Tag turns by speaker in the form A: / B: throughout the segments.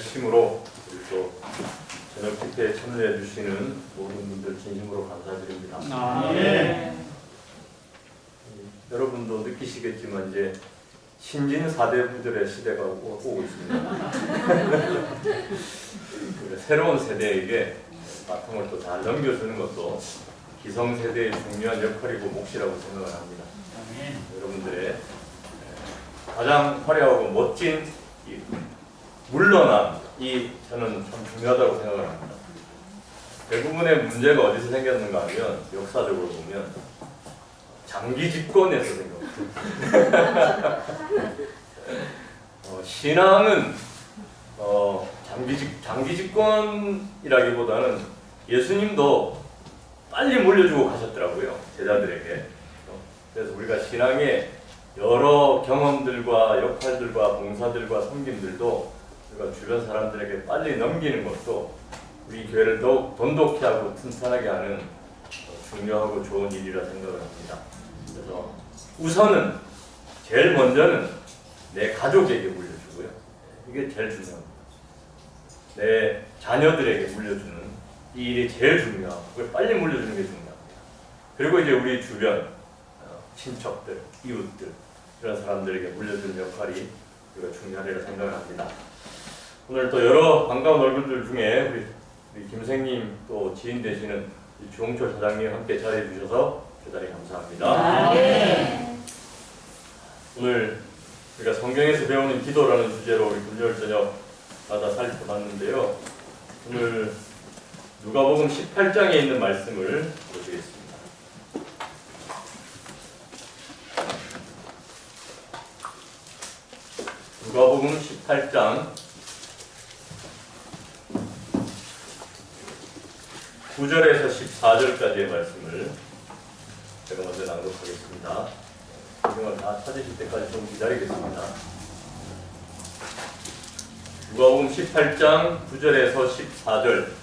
A: 열심으로 우리 또 저녁 집회에 참여해 주시는 모든 분들 진심으로 감사드립니다. 여러분도 느끼시겠지만 이제 신진 4대부들의 시대가 오고 있습니다. 새로운 세대에게 바통을 또 잘 넘겨주는 것도 기성세대의 중요한 역할이고 몫이라고 생각을 합니다. 여러분들의 가장 화려하고 멋진 물러남이 저는 참 중요하다고 생각을 합니다. 대부분의 문제가 어디서 생겼는가 하면 역사적으로 보면 장기 집권에서 생겼습니다. 신앙은 장기 집권이라기보다는 예수님도 빨리 물려주고 가셨더라고요, 제자들에게. 그래서 우리가 신앙의 여러 경험들과 역할들과 봉사들과 섬김들도 우리가 주변 사람들에게 빨리 넘기는 것도 우리 교회를 더욱 돈독히 하고 튼튼하게 하는 중요하고 좋은 일이라 생각을 합니다. 그래서 우선은 제일 먼저는 내 가족에게 물려주고요. 이게 제일 중요합니다. 내 자녀들에게 물려주는 이 일이 제일 중요하고 그걸 빨리 물려주는 게 중요합니다. 그리고 이제 우리 주변 친척들, 이웃들 이런 사람들에게 물려주는 역할이 우리가 중요하리라 생각을 합니다. 오늘 또 여러 반가운 얼굴들 중에 우리 김생님 또 지인 되시는 주홍철 사장님 함께 자리해 주셔서 대단히 감사합니다. 오늘 우리가 성경에서 배우는 기도라는 주제로 우리 금요일 저녁마다 살펴봤는데요. 오늘 누가복음 18장에 있는 말씀을 보시겠습니다. 누가복음 18장 9절에서 14절까지의 말씀을 제가 먼저 낭독하겠습니다. 성경을 다 찾으실 때까지 좀 기다리겠습니다. 누가복음 18장 9절에서 14절.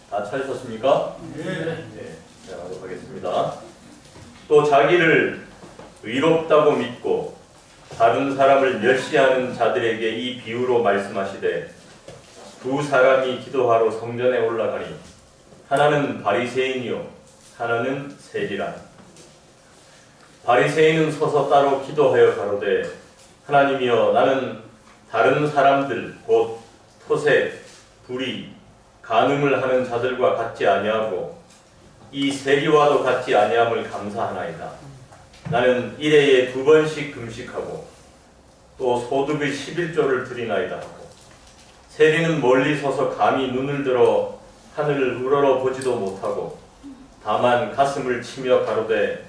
A: 다 찾으셨습니까? 네. 제가 낭독하겠습니다. 또 자기를 의롭다고 믿고 다른 사람을 멸시하는 자들에게 이 비유로 말씀하시되 두 사람이 기도하러 성전에 올라가니 하나는 바리새인이요 하나는 세리라. 바리새인은 서서 따로 기도하여 가로되 하나님이여 나는 다른 사람들 곧 토색, 불의, 간음을 하는 자들과 같지 아니하고 이 세리와도 같지 아니함을 감사하나이다. 나는 일해에 2번씩 금식하고 또 소득의 11조를 드리나이다 하고 세리는 멀리 서서 감히 눈을 들어 하늘을 우러러 보지도 못하고 다만 가슴을 치며 가로되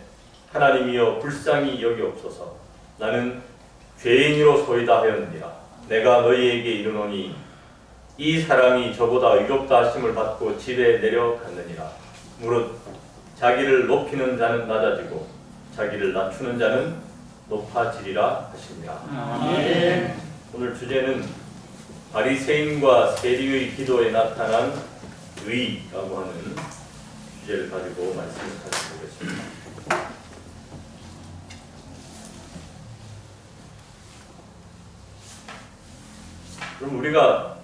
A: 하나님이여 불쌍히 여기옵소서. 나는 죄인이로소이다 하였느니라. 내가 너희에게 이르노니 이 사람이 저보다 의롭다 하심을 받고 집에 내려갔느니라. 무릇 자기를 높이는 자는 낮아지고 자기를 낮추는 자는 높아지리라 하십니다. 오늘 주제는 바리새인과 세리의 기도에 나타난 의라고 하는 주제를 가지고 말씀을 살펴보겠습니다. 그럼 우리가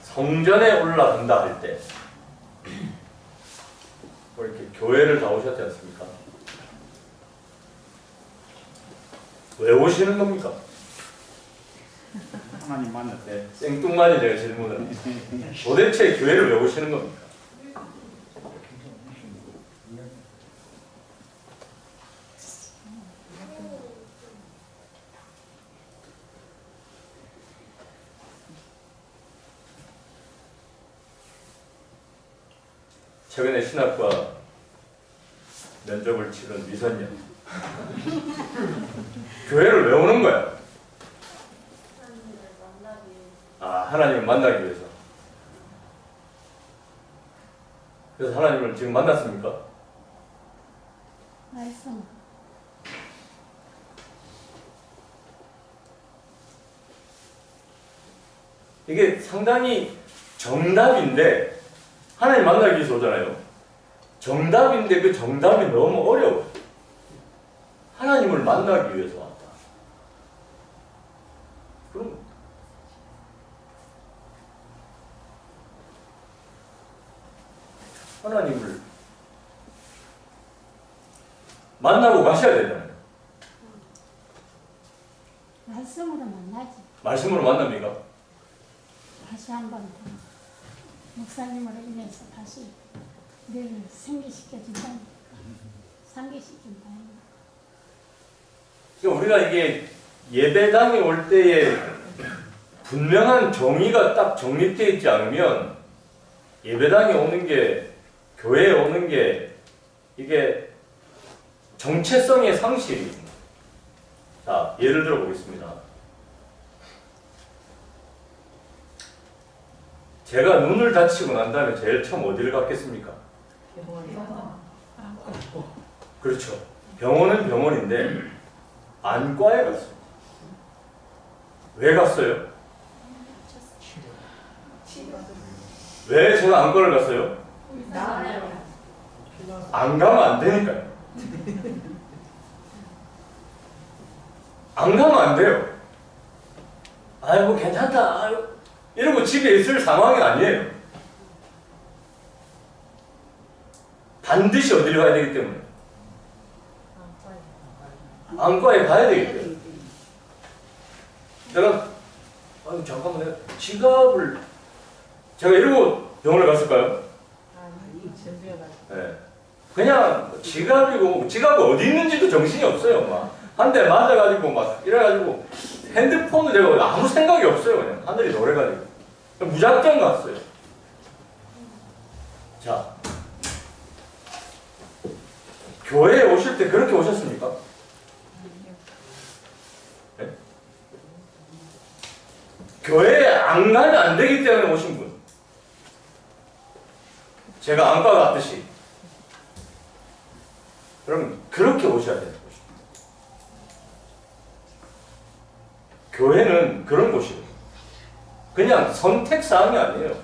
A: 성전에 올라간다 할 때 이렇게 교회를 나오셨지 않습니까? 왜 오시는 겁니까?
B: 하나님 만났을 때.
A: 생뚱맞은 제가 질문을 도대체 교회를 왜 오시는 겁니까? 최근에 신학과 면접을 치른 미선녀. 교회를 왜 오는 거야? 하나님을 만나기 위해서. 그래서 하나님을 지금 만났습니까?
C: 말씀.
A: 이게 상당히 정답인데 하나님 만나기 위해서 오잖아요. 정답인데 그 정답이 너무 어려워. 하나님을 만나기 위해서 왔다. 그럼 하나님을 만나고 가셔야 되잖아요.
B: 말씀으로 만나지.
A: 말씀으로 만납니까?
B: 다시 한번 더 목사님으로 인해서 다시 늘 생기시켜준다니까. 상기시킨다니까.
A: 그러니까 우리가 이게 예배당에 올 때에 분명한 정의가 딱 정립되어 있지 않으면 예배당에 오는 게, 교회에 오는 게 이게 정체성의 상실입니다. 자, 예를 들어 보겠습니다. 제가 눈을 다치고 난 다음에 제일 처음 어디를 갔겠습니까? 그렇죠. 병원은 병원인데 안과에 갔어요. 왜 갔어요? 왜 제가 안과를 갔어요? 안 가면 안 되니까요. 안 가면 안 돼요. 아이고 괜찮다. 아이고. 이러고 집에 있을 상황이 아니에요. 반드시 어디로 가야 되기 때문에. 안과에 가야 되기 때문에. 내가 아유 잠깐만 내가 지갑을 제가 이러고 병원에 갔을까요? 네. 그냥 지갑이 어디 있는지도 정신이 없어요. 막 한 대 맞아가지고 막 이래가지고 핸드폰을 내가 아무 생각이 없어요. 그냥 하늘이 노래가지고 무작정 갔어요. 자, 교회에 오실 때 그렇게 오셨습니까? 네? 교회에 안 가면 안 되기 때문에 오신 분. 제가 안과 갔듯이. 그럼 그렇게 오셔야 돼요. 교회는 그런 곳이에요. 그냥 선택사항이 아니에요.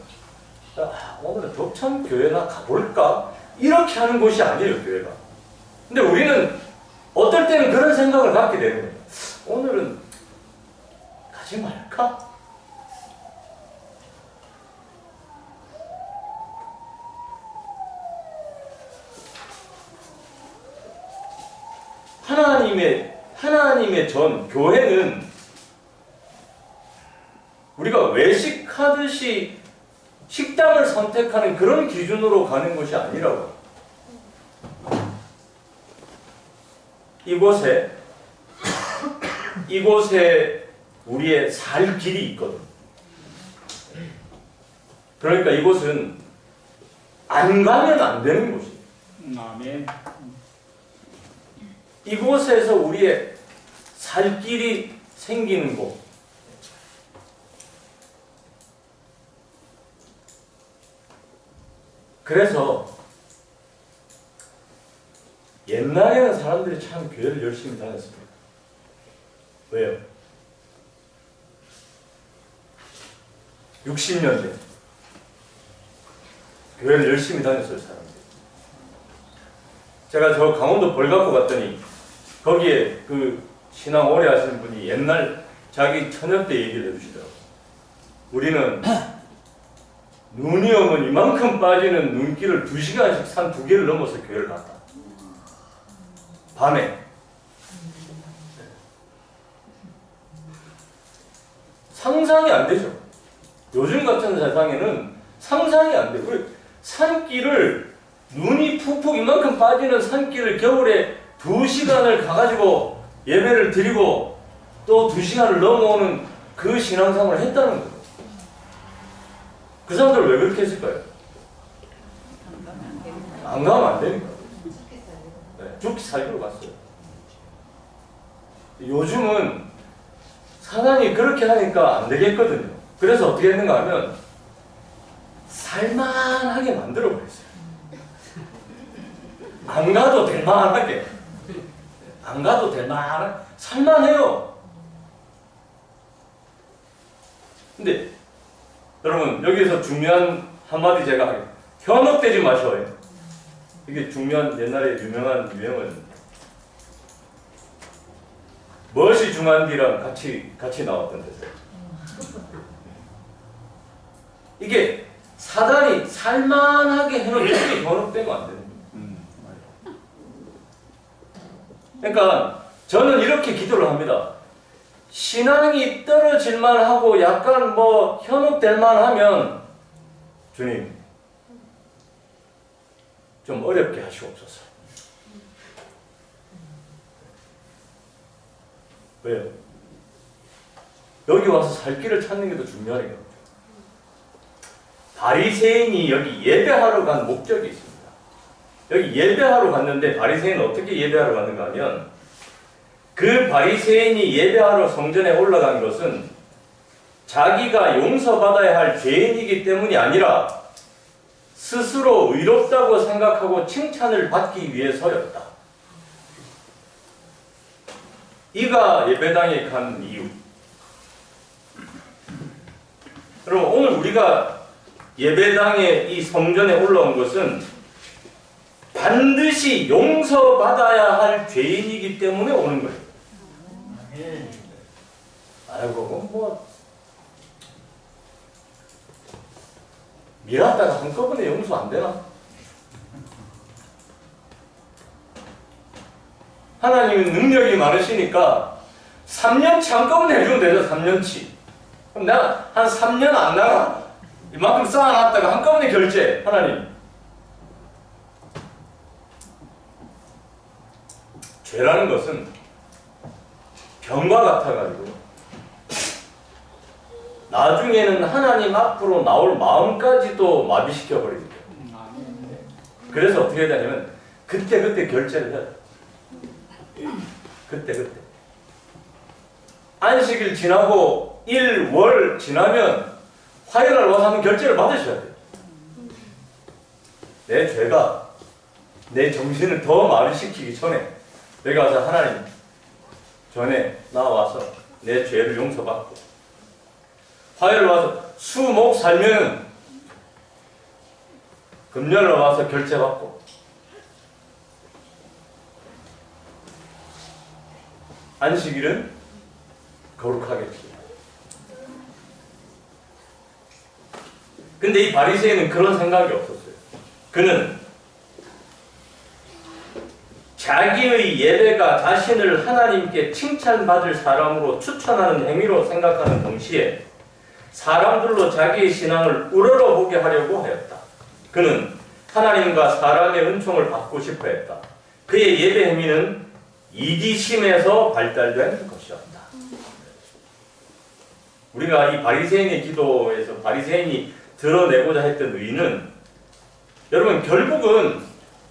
A: 오늘은 덕천교회나 가볼까? 이렇게 하는 곳이 아니에요, 교회가. 근데 우리는 어떨 때는 그런 생각을 갖게 되는 거예요. 오늘은 가지 말까? 하나님의 전, 교회는 우리가 외식하듯이 식당을 선택하는 그런 기준으로 가는 것이 아니라고. 이곳에 우리의 살 길이 있거든. 그러니까 이곳은 안 가면 안 되는 곳이에요.
C: 아멘.
A: 이곳에서 우리의 살 길이 생기는 곳. 그래서 옛날에는 사람들이 참 교회를 열심히 다녔습니다. 왜요? 60년대 교회를 열심히 다녔어요, 사람들이. 제가 저 강원도 벌갖고 갔더니 거기에 그 신앙 오래 하시는 분이 옛날 자기 처녀 때 얘기를 해주시더라고요. 우리는 눈이 오면 이만큼 빠지는 눈길을 2시간씩 산 2개를 넘어서 교회를 갔다. 밤에. 상상이 안 되죠. 요즘 같은 세상에는 상상이 안 돼요. 산길을 눈이 푹푹 이만큼 빠지는 산길을 겨울에 2시간을 가가지고 예배를 드리고 또 2시간을 넘어오는 그 신앙생활을 했다는 거예요. 그 사람들 왜 그렇게 했을까요? 안 가면 안 되니까. 네, 죽기 살기로 갔어요. 요즘은 사단이 그렇게 하니까 안 되겠거든요. 그래서 어떻게 했는가 하면 살만하게 만들어 버렸어요. 안 가도 될 만하게. 안 가도 될 만하게. 살만해요. 근데 여러분 여기서 중요한 한마디 제가 하겠습니다. 현혹되지 마셔요. 이게 중요한 옛날에 유명한 유행어입니다. 무엇이 중요한디랑 같이 나왔던 데서 이게 사단이 살만하게 해놓은 게 현혹되면 안 됩니다. 그러니까 저는 이렇게 기도를 합니다. 신앙이 떨어질만 하고 약간 뭐 현혹될만 하면 주님 좀 어렵게 하시옵소서. 왜요? 여기 와서 살 길을 찾는 게 더 중요하니까. 바리새인이 여기 예배하러 간 목적이 있습니다. 여기 예배하러 갔는데 바리새인은 어떻게 예배하러 갔는가 하면 그 바리새인이 예배하러 성전에 올라간 것은 자기가 용서받아야 할 죄인이기 때문이 아니라 스스로 의롭다고 생각하고 칭찬을 받기 위해서였다. 이가 예배당에 간 이유. 여러분 오늘 우리가 예배당에 이 성전에 올라온 것은 반드시 용서받아야 할 죄인이기 때문에 오는 거예요. 아이고 뭐 미랐다가 한꺼번에 용서 안 되나? 하나님은 능력이 많으시니까 3년치 한꺼번에 해주면 되죠. 3년치. 그럼 내가 한 3년 안 나가 이만큼 쌓아놨다가 한꺼번에 결제. 하나님 죄라는 것은 병과 같아가지고 나중에는 하나님 앞으로 나올 마음까지도 마비시켜버립니다. 그래서 어떻게 해야 되냐면 그때 결제를 해야 돼요. 그때 안식일 지나고 1월 지나면 화요일날 와서 한번 결제를 받으셔야 돼요. 내 죄가 내 정신을 더 마비시키기 전에 내가 와서 하나님 전에 나와서 내 죄를 용서받고 화요일 와서 수, 목 살면 금요일 와서 결제받고 안식일은 거룩하겠지. 근데 이 바리새인은 그런 생각이 없었어요. 그는 자기의 예배가 자신을 하나님께 칭찬받을 사람으로 추천하는 행위로 생각하는 동시에 사람들로 자기의 신앙을 우러러보게 하려고 하였다. 그는 하나님과 사람의 은총을 받고 싶어 했다. 그의 예배 행위는 이기심에서 발달된 것이었다. 우리가 이 바리새인의 기도에서 바리새인이 드러내고자 했던 의는 여러분 결국은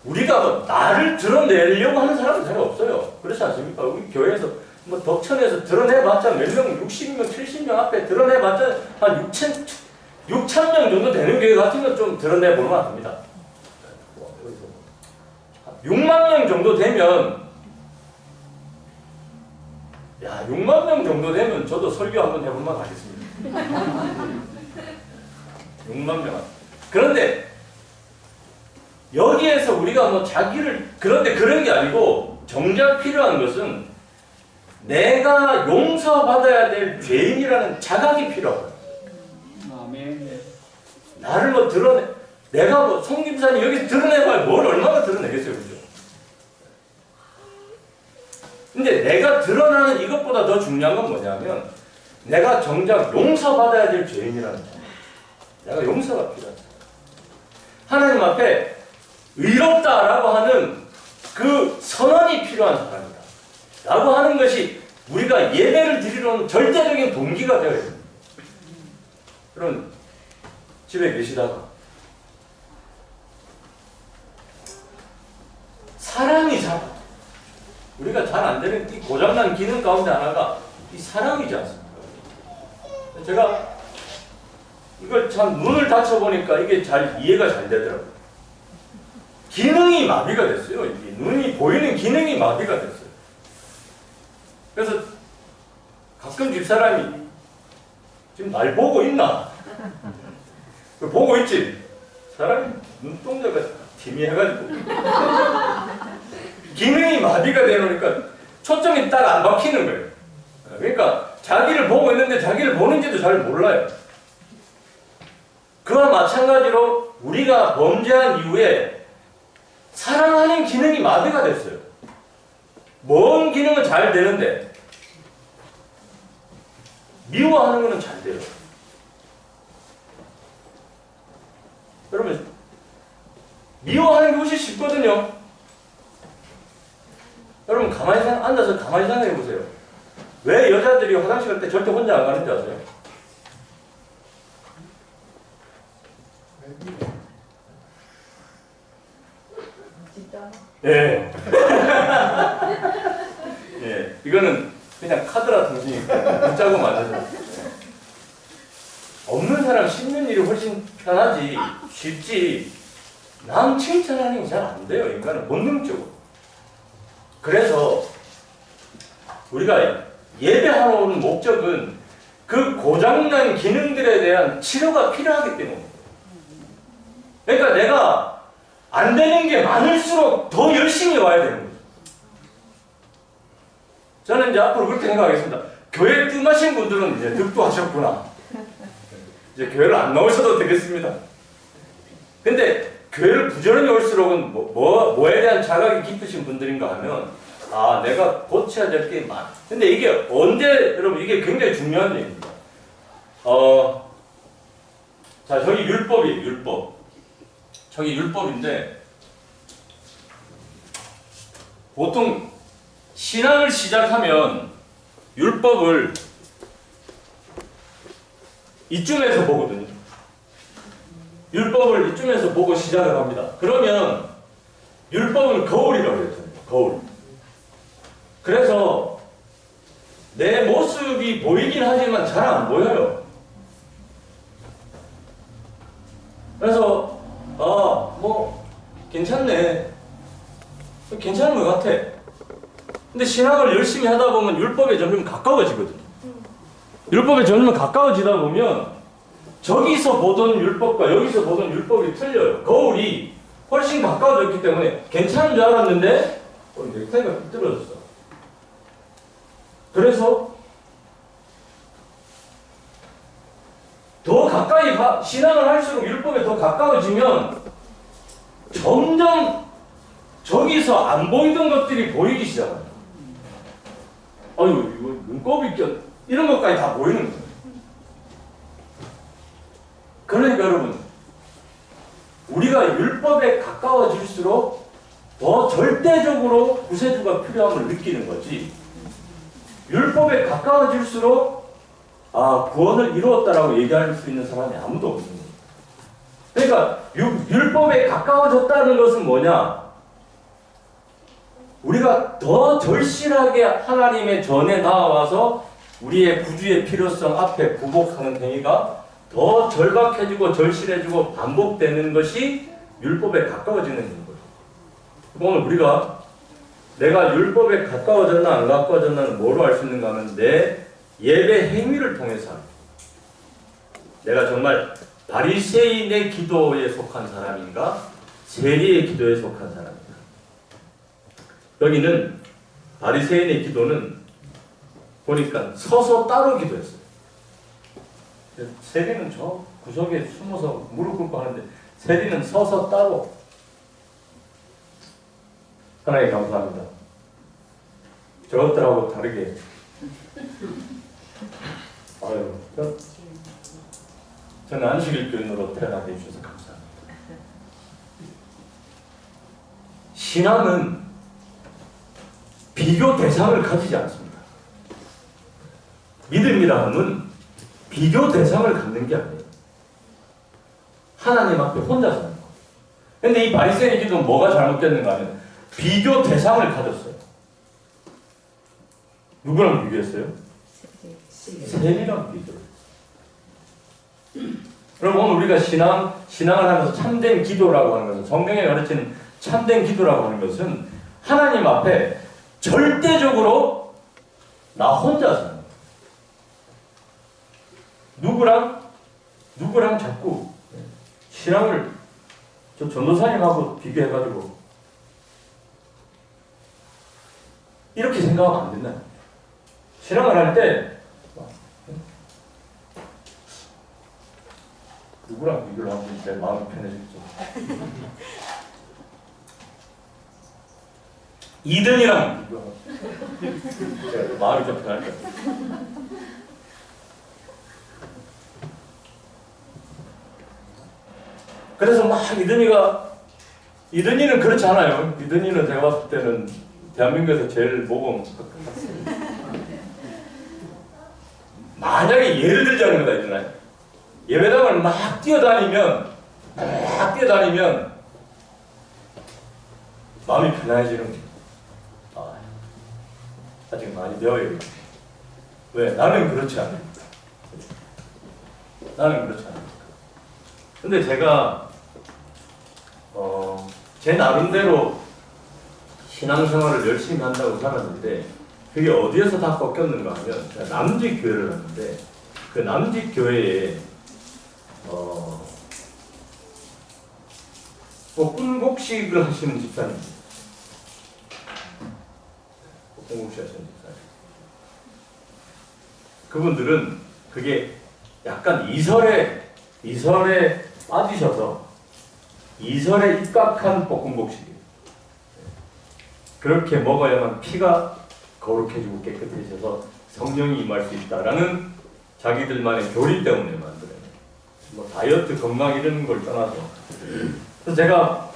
A: 우리가 뭐 나를 드러내려고 하는 사람은 잘 없어요. 그렇지 않습니까? 우리 교회에서 뭐 덕천에서 드러내봤자 몇 명, 60명, 70명 앞에 드러내봤자 한 6,000명 정도 되는 교회 같은 건 좀 드러내볼만 합니다. 6만 명 정도 되면 6만 명 정도 되면 저도 설교 한번 해볼만 하겠습니다. 6만 명. 그런데 여기에서 우리가 뭐 자기를 그런데 그런 게 아니고 정작 필요한 것은 내가 용서받아야 될 죄인이라는 자각이 필요하다.
C: 아멘.
A: 나를 뭐 드러내 내가 뭐 송김사님 여기서 드러내봐야 뭘 얼마나 드러내겠어요, 그죠? 근데 내가 드러나는 이것보다 더 중요한 건 뭐냐면 내가 정작 용서받아야 될 죄인이라는 거야. 내가 용서가 필요하다. 하나님 앞에 의롭다라고 하는 그 선언이 필요한 사람이다. 라고 하는 것이 우리가 예배를 드리려는 절대적인 동기가 되어야 됩니다. 여러분 집에 계시다가 사랑이 우리가 잘 안 되는 이 고장난 기능 가운데 하나가 이 사랑이지 않습니까? 제가 이걸 참 눈을 다쳐보니까 이게 잘 이해가 잘 되더라고요. 기능이 마비가 됐어요. 이게 눈이 보이는 기능이 마비가 됐어요. 그래서 가끔 집사람이 지금 날 보고 있나? 보고 있지. 사람이 눈동자가 희미해가지고 기능이 마비가 되니까 초점이 딱 안 박히는 거예요. 그러니까 자기를 보고 있는데 자기를 보는지도 잘 몰라요. 그와 마찬가지로 우리가 범죄한 이후에 사랑하는 기능이 마비가 됐어요. 먼 기능은 잘 되는데 미워하는 거는 잘 돼요. 여러분, 미워하는 게 훨씬 쉽거든요. 여러분, 앉아서 가만히 생각해 보세요. 왜 여자들이 화장실 갈 때 절대 혼자 안 가는지 아세요? 예. 예. 이거는 그냥 카드라 통신이 문자고 만드는. 없는 사람 씹는 일이 훨씬 편하지, 쉽지. 남 칭찬하는 게 잘 안 돼요. 인간은 본능적으로. 그래서 우리가 예배하러 오는 목적은 그 고장난 기능들에 대한 치료가 필요하기 때문입니다. 그러니까 내가 안 되는 게 많을수록 더 열심히 와야 되는 거죠. 저는 이제 앞으로 그렇게 생각하겠습니다. 교회 뜸하신 분들은 이제 득도하셨구나. 이제 교회를 안 나오셔도 되겠습니다. 근데 교회를 부지런히 올수록은 뭐에 대한 자각이 깊으신 분들인가 하면 아, 내가 고쳐야 될 게 많아. 근데 이게 언제, 여러분, 이게 굉장히 중요한 얘기입니다. 자, 저기 율법이에요, 율법. 저기 율법인데, 보통 신앙을 시작하면 율법을 이쯤에서 보거든요. 율법을 이쯤에서 보고 시작을 합니다. 그러면 율법은 거울이라고 했잖아요. 거울. 그래서 내 모습이 보이긴 하지만 잘 안 보여요. 그래서 뭐 괜찮네. 괜찮은 것 같아. 근데 신앙을 열심히 하다 보면 율법에 점점 가까워지거든요. 율법에 점점 가까워지다 보면 저기서 보던 율법과 여기서 보던 율법이 틀려요. 거울이 훨씬 가까워졌기 때문에 괜찮은 줄 알았는데 넥타이가 삐뚤어졌어. 그래서 더 가까이 신앙을 할수록 율법에 더 가까워지면 점점 저기서 안 보이던 것들이 보이기 시작합니다. 아유, 이거 눈곱이 이런 것까지 다 보이는 거예요. 그러니까 여러분, 우리가 율법에 가까워질수록 더 절대적으로 구세주가 필요함을 느끼는 거지, 율법에 가까워질수록 구원을 이루었다라고 얘기할 수 있는 사람이 아무도 없습니다. 그러니까 율법에 가까워졌다는 것은 뭐냐? 우리가 더 절실하게 하나님의 전에 나와서 우리의 구주의 필요성 앞에 굴복하는 행위가 더 절박해지고 절실해지고 반복되는 것이 율법에 가까워지는 거예요. 오늘 우리가 내가 율법에 가까워졌나 안 가까워졌나는 뭐로 알 수 있는가 하면 내 예배 행위를 통해서 내가 정말 바리새인의 기도에 속한 사람인가 세리의 기도에 속한 사람인가. 여기는 바리새인의 기도는 보니까 서서 따로 기도했어요. 세리는 저 구석에 숨어서 무릎 꿇고 하는데 세리는 서서 따로. 하나님 감사합니다. 저것들하고 다르게. 저는 안식일 교인으로 태어나게 해주셔서 감사합니다. 신앙은 비교 대상을 가지지 않습니다. 믿음이라는 비교 대상을 갖는 게 아니에요. 하나님 앞에 혼자 사는 거. 근데 이 바리새인의 기도는 뭐가 잘못됐는가 하면 비교 대상을 가졌어요. 누구랑 비교했어요? 세리랑 비교를. 그럼 오늘 우리가 신앙을 하면서 참된 기도라고 하는 것은, 성경에 가르치는 참된 기도라고 하는 것은 하나님 앞에 절대적으로 나 혼자 사는 거예요. 누구랑 자꾸 신앙을 저 전도사님하고 비교해가지고 이렇게 생각하면 안 된다. 신앙을 할 때 누구랑 비교를 하면 제 마음이 편해지겠죠. 이든이랑 비교하면 마음이 좀 편할 거예요. 그래서 막 이든이는 그렇지 않아요. 이든이는 제가 봤을 때는 대한민국에서 제일 모범. 만약에 예를 들자는 거다 있잖아요. 예배당을 막 뛰어다니면 마음이 편해지는 거예요. 아직 많이 배워야 돼. 왜? 나는 그렇지 않아요. 나는 그렇지 않아요. 근데 제가 제 나름대로 신앙생활을 열심히 한다고 살았는데 그게 어디에서 다 꺾였는가 하면 제가 남직교회를 갔는데 그 남직교회에 볶음곡식을 하시는 집사님, 볶음곡식 하시는 집사님, 그분들은 그게 약간 이설에 빠지셔서 이설에 입각한 볶음곡식이에요. 그렇게 먹어야만 피가 거룩해지고 깨끗해져서 성령이 임할 수 있다라는 자기들만의 교리 때문에 만들어요. 뭐 다이어트, 건강 이런 걸 떠나서. 그래서 제가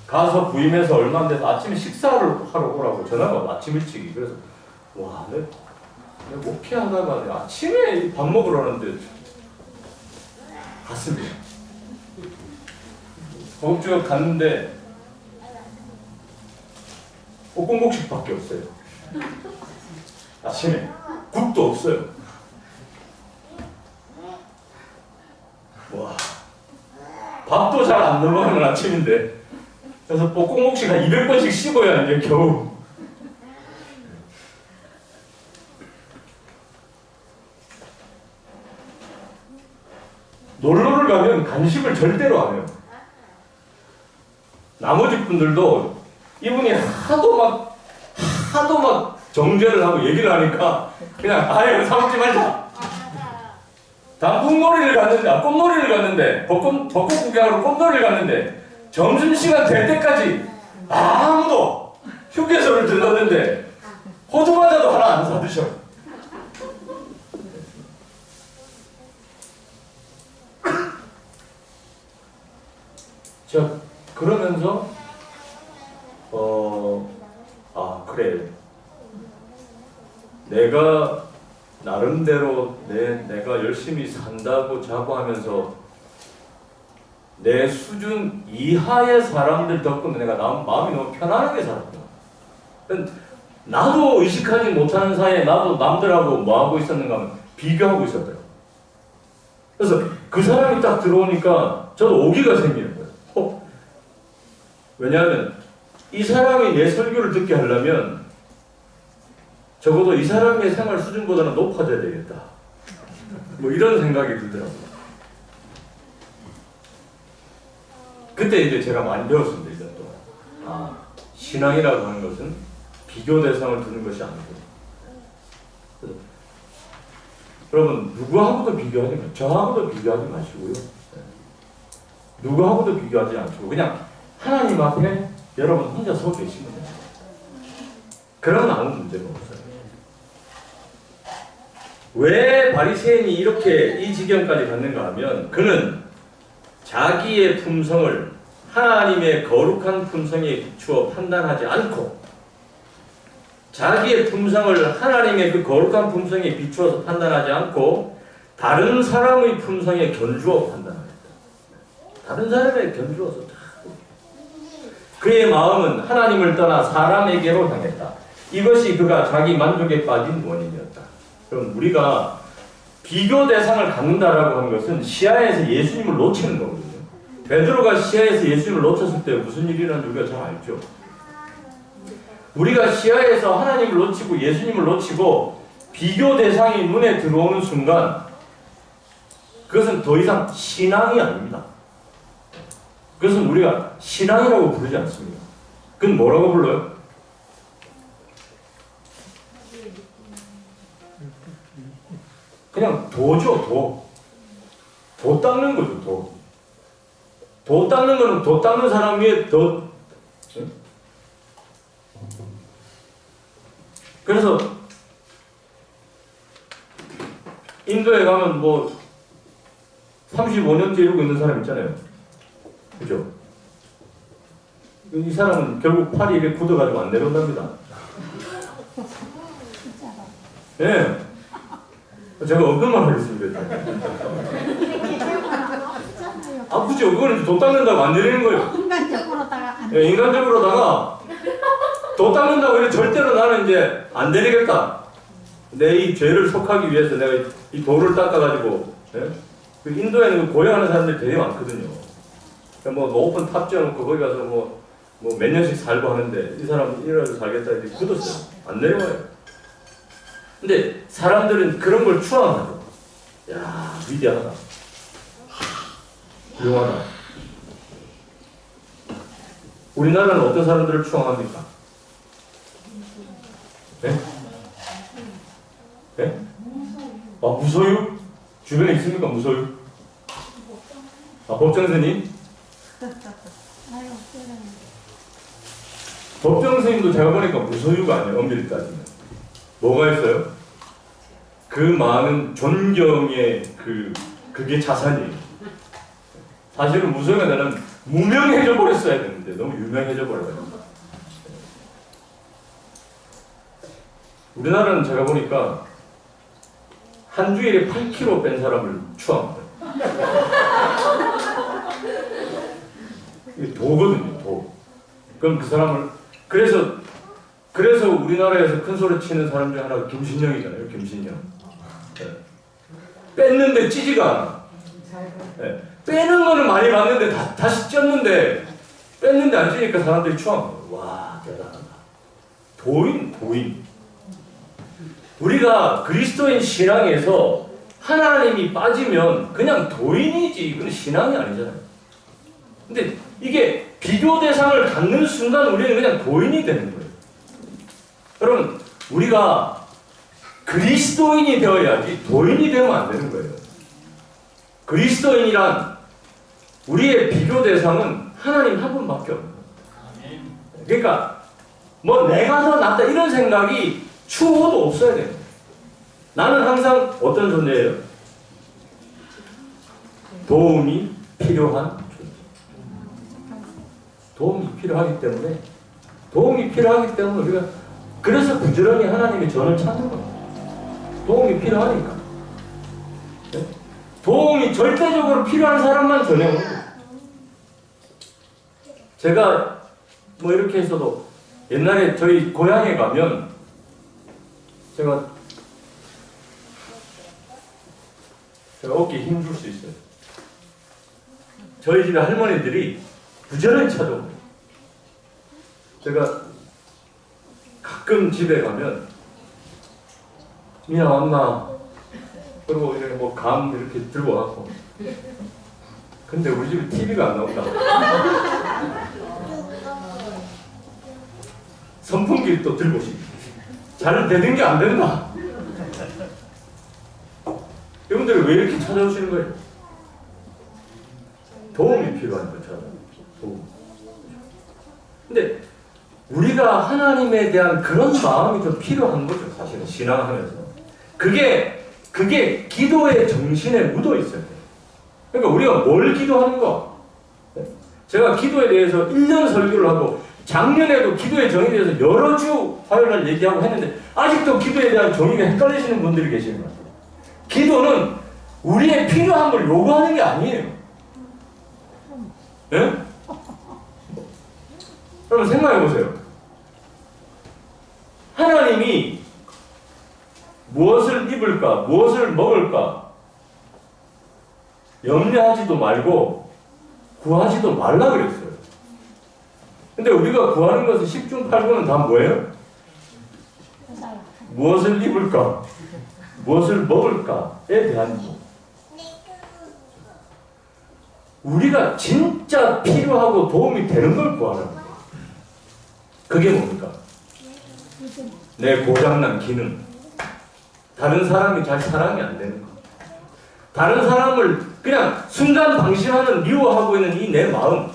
A: 가서 부임해서 얼마 안 돼서 아침에 식사를 하러 오라고 전화가 와, 아침 일찍이. 그래서 와, 내가 목회하다가 아침에 밥 먹으러 하는데 갔습니다. 거기서 갔는데 볶음국식밖에 없어요. 아침에 국도 없어요. 와, 밥도 잘 안 넘어가는 아침인데 그래서 볶음국식 한 200번씩 씹어야 이제 겨우. 놀러를 가면 간식을 절대로 안 해요. 나머지 분들도 이분이 하도 막 정죄를 하고 얘기를 하니까 그냥 아예 사먹지 말자. 단풍놀이를 갔는데, 꽃놀이를 갔는데, 벚꽃 구경하러 꽃놀이를 갔는데 점심시간 될 때까지 아무도 휴게소를 들렀는데 호두 과자도 하나 안 사드셔. 자, 그러면서 그래, 내가 나름대로 내가 열심히 산다고 자부하면서 내 수준 이하의 사람들 덕분에 내가 마음이 너무 편안하게 살았다. 나도 의식하지 못하는 사이에 나도 남들하고 뭐하고 있었는가 하면 비교하고 있었더라고요. 그래서 그 사람이 딱 들어오니까 저도 오기가 생기는 거예요. 왜냐하면 이 사람이 내 설교를 듣게 하려면 적어도 이 사람의 생활 수준보다는 높아져야 되겠다. 뭐 이런 생각이 들더라고요. 그때 이제 제가 많이 배웠습니다. 이제 또 신앙이라고 하는 것은 비교 대상을 두는 것이 아니고, 여러분 누구하고도 비교하지 마시고, 저하고도 비교하지 마시고요. 누구하고도 비교하지 않고 그냥 하나님 앞에 여러분 혼자 서 계시면 됩니다. 그러면 아무 문제가 없어요. 왜 바리새인이 이렇게 이 지경까지 갔는가 하면 그는 자기의 품성을 하나님의 거룩한 품성에 비추어 판단하지 않고, 자기의 품성을 하나님의 그 거룩한 품성에 비추어서 판단하지 않고 다른 사람의 품성에 견주어 판단합니다. 다른 사람에 견주어서 그의 마음은 하나님을 떠나 사람에게로 향했다. 이것이 그가 자기 만족에 빠진 원인이었다. 그럼 우리가 비교 대상을 갖는다라고 하는 것은 시야에서 예수님을 놓치는 거거든요. 베드로가 시야에서 예수님을 놓쳤을 때 무슨 일이 일어났는지 우리가 잘 알죠. 우리가 시야에서 하나님을 놓치고 예수님을 놓치고 비교 대상이 눈에 들어오는 순간 그것은 더 이상 신앙이 아닙니다. 그것은 우리가 신앙이라고 부르지 않습니다. 그건 뭐라고 불러요? 그냥 도죠, 도. 도 닦는 거죠, 도. 도 닦는 거는 도 닦는 사람 위에 더. 그래서 인도에 가면 뭐 35년째 이러고 있는 사람 있잖아요. 그죠? 이 사람은 결국 팔이 이렇게 굳어가지고 안 내려온답니다.
B: 진짜로.
A: 예. 제가 언급만 하겠습니다.
B: 이렇게 되면 아프잖아요.
A: 아프죠? 그거는 도 닦는다고 안 내리는 거예요.
B: 인간적으로다가 안
A: 예, 인간적으로다가 도 닦는다고 해서 절대로 나는 이제 안 내리겠다. 내 이 죄를 속하기 위해서 내가 이 도를 닦아가지고, 예? 그 인도에는 고행하는 사람들이 되게 많거든요. 그러니까 뭐 높은 탑 지어놓고 거기 가서 뭐 몇 년씩 살고 하는데 이 사람 이래서 살겠다 이렇게 굳었어요. 안 내려와요. 근데 사람들은 그런 걸 추앙하죠. 야, 위대하다. 훌륭하다. 우리나라는 어떤 사람들을 추앙합니까? 네? 네? 아, 무소유? 주변에 있습니까? 무소유? 아, 법정스님?
B: 아유, 그래.
A: 법정스님도 제가 보니까 무소유가 아니에요. 엄밀히 따지면. 뭐가 있어요? 그 많은 존경의 그게 자산이에요. 사실은 무소유가 나는 무명해져 버렸어야 되는데 너무 유명해져 버려요. 우리나라는 제가 보니까 한 주일에 8kg 뺀 사람을 추앙합니다. 이게 도거든요, 도. 그럼 그 사람을 그래서 우리나라에서 큰 소리 치는 사람 중에 하나가 김신영이잖아요, 김신영. 네. 뺐는데 찌지가 않아. 네. 빼는 거는 많이 봤는데 다시 쪘는데 뺐는데 안 찌니까 사람들이 추앙해요. 와, 대단하다. 도인. 우리가 그리스도인 신앙에서 하나님이 빠지면 그냥 도인이지, 그건 신앙이 아니잖아요. 근데 이게 비교 대상을 갖는 순간 우리는 그냥 도인이 되는 거예요. 여러분, 우리가 그리스도인이 되어야지 도인이 되면 안 되는 거예요. 그리스도인이란 우리의 비교 대상은 하나님 한 분밖에 없는 거예요. 그러니까 뭐 내가 더 낫다 이런 생각이 추호도 없어야 돼요. 나는 항상 어떤 존재예요? 도움이 필요한 존재. 도움이 필요하기 때문에 우리가 그래서 부지런히 하나님의 전을 찾는 거예요. 도움이 필요하니까. 네? 도움이 절대적으로 필요한 사람만 전해 오는 거예요. 제가 뭐 이렇게 했어도 옛날에 저희 고향에 가면 제가 어깨에 힘줄 수 있어요. 저희 집에 할머니들이 부지런히 찾아옵니다. 제가 가끔 집에 가면 미나 왔나? 그리고 이렇게 뭐 감 이렇게 들고 와서 근데 우리 집에 TV가 안 나온다. 선풍기를 또 들고 오시고 잘 되는 게 안 된다. 여러분들이 왜 이렇게 찾아오시는 거예요? 도움이 필요한 거죠. 도움. 근데 우리가 하나님에 대한 그런 마음이 좀 필요한 거죠. 사실은 신앙하면서. 그게 기도의 정신에 묻어 있어요. 그러니까 우리가 뭘 기도하는가? 제가 기도에 대해서 1년 설교를 하고 작년에도 기도의 정의에 대해서 여러 주 화요일날 얘기하고 했는데 아직도 기도에 대한 정의가 헷갈리시는 분들이 계시는 것 같아요. 기도는 우리의 필요한 걸 요구하는 게 아니에요. 네? 여러분 생각해 보세요. 하나님이 무엇을 입을까, 무엇을 먹을까 염려하지도 말고 구하지도 말라 그랬어요. 근데 우리가 구하는 것은 10중 8구는 다 뭐예요? 무엇을 입을까, 무엇을 먹을까에 대한 거. 우리가 진짜 필요하고 도움이 되는 걸 구하는 거예요. 그게 뭡니까? 내 고장난 기능. 다른 사람이 잘 사랑이 안 되는 거. 다른 사람을 그냥 순간 방심하는 미워하고 있는 이 내 마음.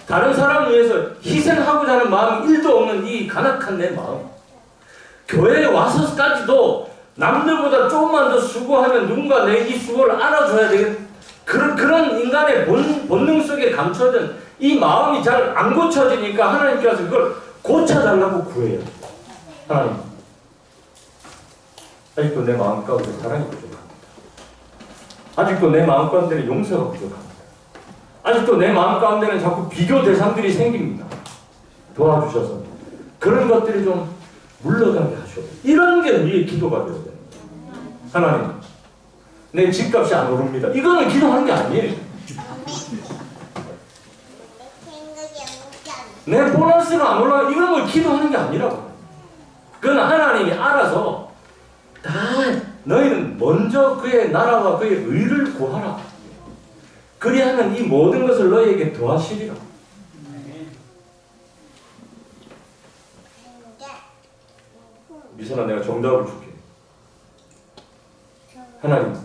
A: 다른 사람을 위해서 희생하고자 하는 마음이 1도 없는 이 간악한 내 마음. 교회에 와서까지도 남들보다 조금만 더 수고하면 누군가 내 이 수고를 알아줘야 되겠다. 그런 인간의 본능 속에 감춰진 이 마음이 잘 안 고쳐지니까 하나님께서 그걸 고쳐달라고 구해요. 하나님, 아직도 내 마음 가운데 사랑이 부족합니다. 아직도 내 마음 가운데는 용서가 부족합니다. 아직도 내 마음 가운데는 자꾸 비교 대상들이 생깁니다. 도와주셔서 그런 것들이 좀 물러가게 하시오. 이런 게 우리의 기도가 되어야 됩니다. 하나님, 내 집값이 안 오릅니다. 이거는 기도하는 게 아니에요. 내 보너스가 안 올라가. 이런 걸 기도하는 게 아니라고. 그건 하나님이 알아서 다 너희는 먼저 그의 나라와 그의 의를 구하라. 그리하면 이 모든 것을 너희에게 더하시리라. 미선아, 내가 정답을 줄게. 하나님,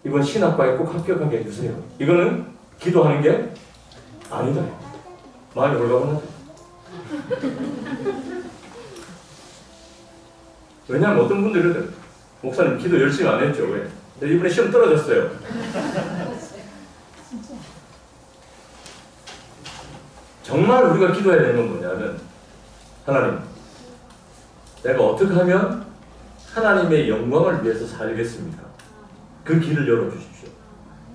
A: 이번 신학과에 꼭 합격하게 해주세요. 이거는 기도하는 게 아니다. 마음이 올라가면 왜냐하면 어떤 분들은 목사님 기도 열심히 안 했죠. 왜? 근데 이번에 시험 떨어졌어요. 정말 우리가 기도해야 되는 건 뭐냐면, 하나님, 내가 어떻게 하면 하나님의 영광을 위해서 살겠습니까? 그 길을 열어주십시오.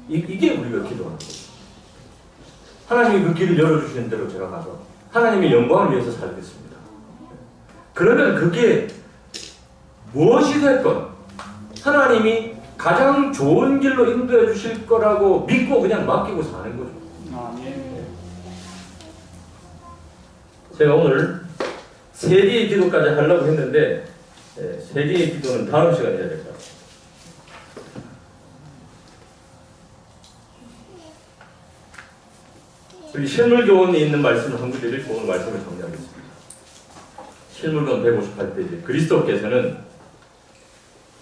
A: 이게 우리가 기도하는 거죠. 하나님이 그 길을 열어주시는 대로 제가 가서 하나님의 영광을 위해서 살겠습니다. 그러면 그게 무엇이 됐건 하나님이 가장 좋은 길로 인도해 주실 거라고 믿고 그냥 맡기고 사는 거죠. 제가 오늘 세 개의 기도까지 하려고 했는데 세 개의 기도는 다음 시간에 해야 될 것 같아요. 여기 실물교훈에 있는 말씀을 한 구절 읽고 오늘 말씀을 정리하겠습니다. 실물교훈 158페이지. 그리스도께서는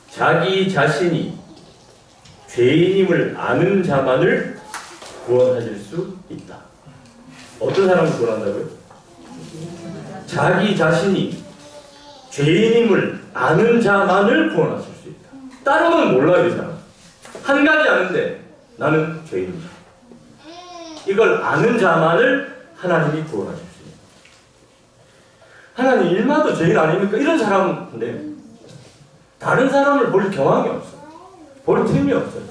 A: 자기 자신이 죄인임을 아는 자만을 구원하실 수 있다. 어떤 사람을 구원한다고요? 자기 자신이 죄인임을 아는 자만을 구원하실 수 있다. 다른 건 몰라요, 이 사람. 한 가지 아는데 나는 죄인이다. 이걸 아는 자만을 하나님이 구원하실 수 있다. 하나님 일마도 죄인 아닙니까? 이런 사람인데 다른 사람을 볼 경황이 없어요. 볼 틈이 없어요.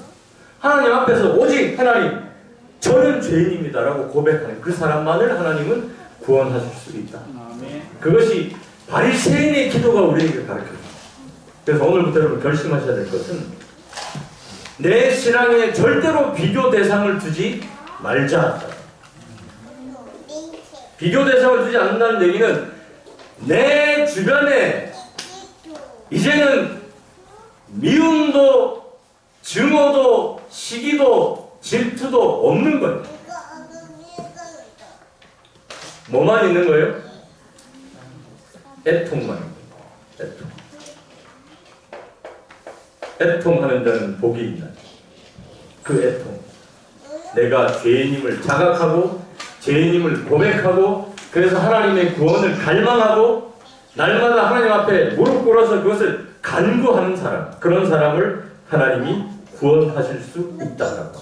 A: 하나님 앞에서 오직 하나님, 저는 죄인입니다라고 고백하는 그 사람만을 하나님은 구원하실 수 있다. 그것이 바리새인의 기도가 우리에게 가르쳐줍니다. 그래서 오늘부터 여러분 결심하셔야 될 것은 내 신앙에 절대로 비교 대상을 두지 말자. 비교 대상을 두지 않는다는 얘기는 내 주변에 이제는 미움도 증오도 시기도 질투도 없는 거예요. 뭐만 있는 거예요? 애통만. 애통. 애통하는 자는 복이 있다. 그 애통. 내가 죄인임을 자각하고 죄인임을 고백하고 그래서 하나님의 구원을 갈망하고 날마다 하나님 앞에 무릎 꿇어서 그것을 간구하는 사람, 그런 사람을 하나님이 구원하실 수 있다라고.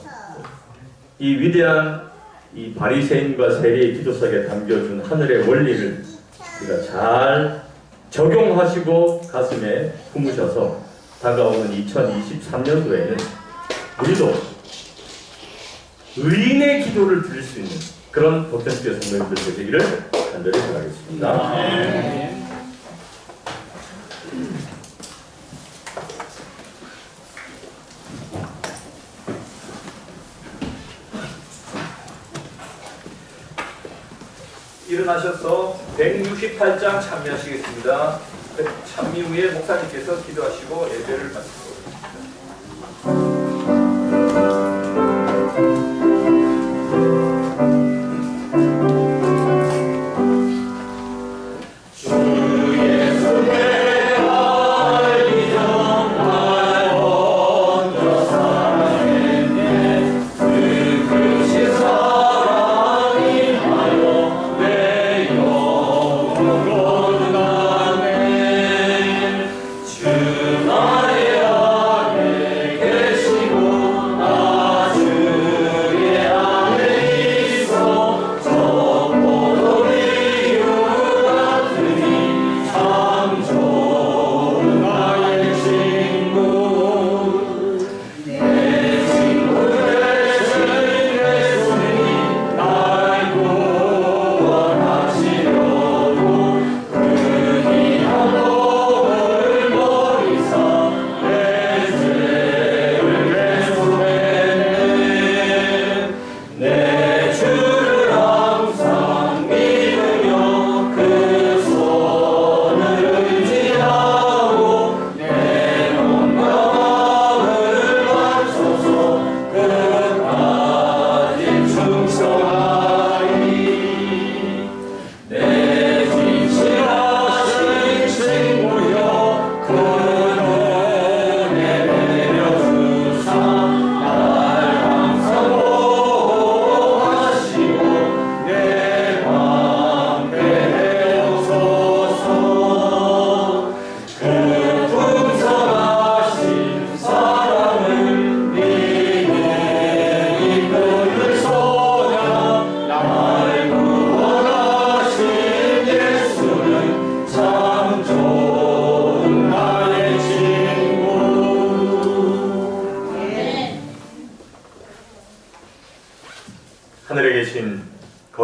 A: 이 위대한 이 바리새인과 세리의 기도 속에 담겨준 하늘의 원리를 우리가 잘 적용하시고 가슴에 품으셔서 다가오는 2023년도에는 우리도 의인의 기도를 드릴 수 있는 그런 복전교회 성도님들 되시기를 간절히 바라겠습니다. 일어나셔서 168장 참여하시겠습니다. 참여 후에 목사님께서 기도하시고 예배를 마치겠습니다.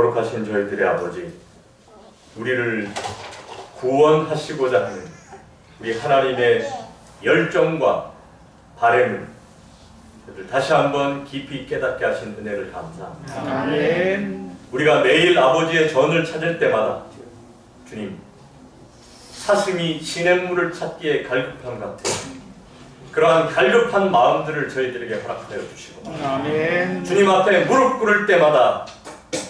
A: 거룩하신 저희들의 아버지, 우리를 구원하시고자 하는 우리 하나님의 열정과 바램을 다시 한번 깊이 깨닫게 하신 은혜를 감사합니다.
C: 아멘.
A: 우리가 매일 아버지의 전을 찾을 때마다 주님, 사슴이 시냇물을 찾기에 갈급함 같은 그러한 갈급한 마음들을 저희들에게 허락하여 주시고,
C: 아멘.
A: 주님 앞에 무릎 꿇을 때마다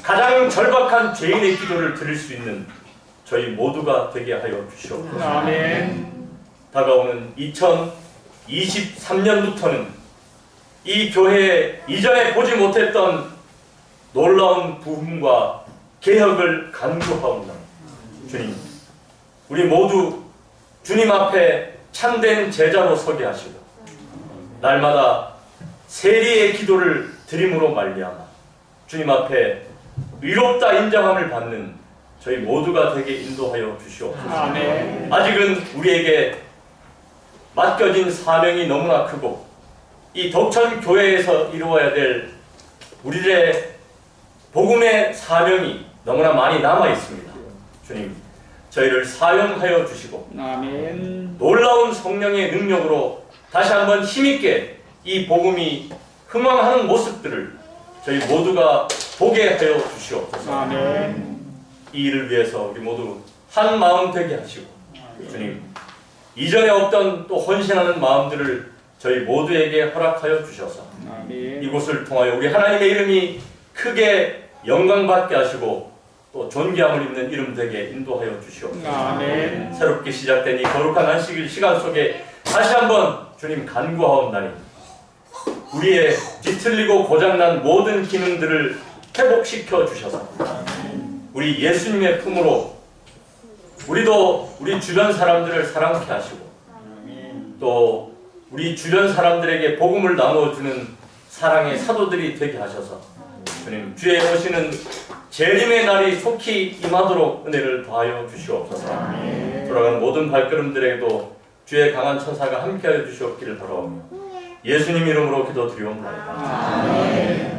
A: 가장 절박한 죄인의 기도를 드릴 수 있는 저희 모두가 되게 하여 주시옵소서.
C: 아멘.
A: 다가오는 2023년부터는 이 교회에 이전에 보지 못했던 놀라운 부흥과 개혁을 간구하옵나이다. 주님, 우리 모두 주님 앞에 참된 제자로 서게 하시고 날마다 세리의 기도를 드림으로 말미암아 주님 앞에 의롭다 인정함을 받는 저희 모두가 되게 인도하여 주시옵소서.
C: 아멘.
A: 아직은 우리에게 맡겨진 사명이 너무나 크고 이 덕천 교회에서 이루어야 될 우리의 복음의 사명이 너무나 많이 남아 있습니다. 주님, 저희를 사용하여 주시고
C: 아멘.
A: 놀라운 성령의 능력으로 다시 한번 힘있게 이 복음이 흥왕하는 모습들을 저희 모두가 보게 하여 주시옵소서.
C: 아멘.
A: 이 일을 위해서 우리 모두 한 마음 되게 하시고 주님, 이전에 없던 또 헌신하는 마음들을 저희 모두에게 허락하여 주셔서
C: 아멘.
A: 이곳을 통하여 우리 하나님의 이름이 크게 영광받게 하시고 또 존귀함을 입는 이름 되게 인도하여 주시옵소서.
C: 아멘.
A: 새롭게 시작된 이 거룩한 안식일 시간 속에 다시 한번 주님 간구하옵나니 우리의 뒤틀리고 고장난 모든 기능들을 회복시켜 주셔서 우리 예수님의 품으로 우리도 우리 주변 사람들을 사랑케 하시고 또 우리 주변 사람들에게 복음을 나누어주는 사랑의 사도들이 되게 하셔서 주님, 주의 오시는 재림의 날이 속히 임하도록 은혜를 더하여 주시옵소서. 돌아가는 모든 발걸음들에게도 주의 강한 천사가 함께하여 주시옵기를 바라오며 예수님 이름으로 기도드리옵나이다.
C: 아멘.